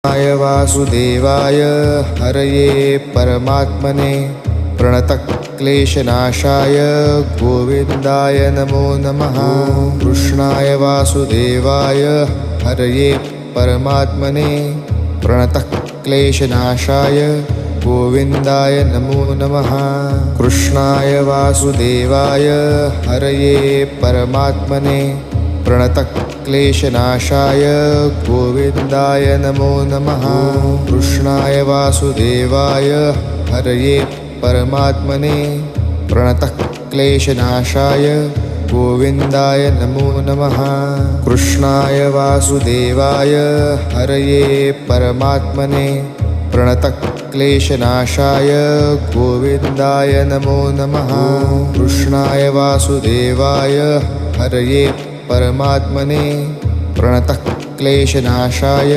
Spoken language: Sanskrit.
कृष्णाय वासुदेवाय हरये परमात्मने प्रणतक्लेशनाशाय गोविन्दाय नमो नमः। कृष्णाय वासुदेवाय हरये परमात्मने प्रणतक्लेशनाशाय गोविन्दाय नमो नमः। कृष्णाय वासुदेवाय हरये परमात्मने प्रणतक्लेशनाशाय गोविन्दाय नमो नमः। कृष्णाय वासुदेवाय हरये परमात्मने प्रणतक्लेशनाशाय गोविन्दाय नमो नमः। कृष्णाय वासुदेवाय हरये परमात्मने प्रणतक्लेशनाशाय गोविन्दाय नमो नमः। कृष्णाय वासुदेवाय हरये परमात्मने प्रणतक्लेशनाशाय